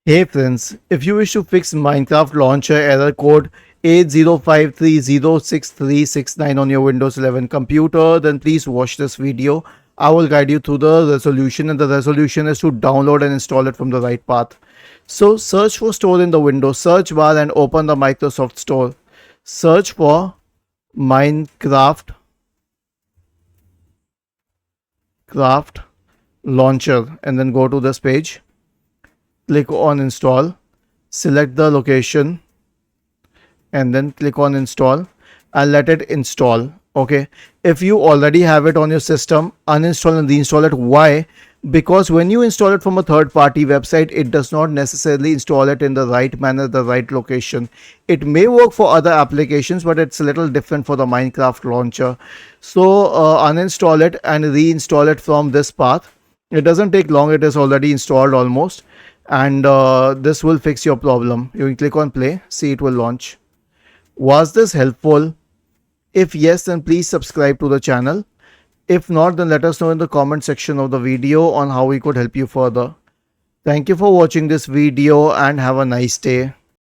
Hey friends, if you wish to fix Minecraft launcher error code 8053063369 on your Windows 11 computer, then please watch this video. I will guide you through the resolution, and the resolution is to download and install it from the right path. So search for store in the Windows search bar and open the Microsoft Store. Search for Minecraft launcher and then go to this page. Click on install, select the location and then click on install and let it install. Okay, if you already have it on your system, uninstall and reinstall it. Why? Because when you install it from a third party website, it does not necessarily install it in the right manner, the right location. It may work for other applications, but it's a little different for the Minecraft launcher. So uninstall it and reinstall it from this path. It doesn't take long, it is already installed almost, and this will fix your problem. You can click on play, see it will launch. Was this helpful? If yes, then please subscribe to the channel. If not, then let us know in the comment section of the video on how we could help you further. Thank you for watching this video and have a nice day.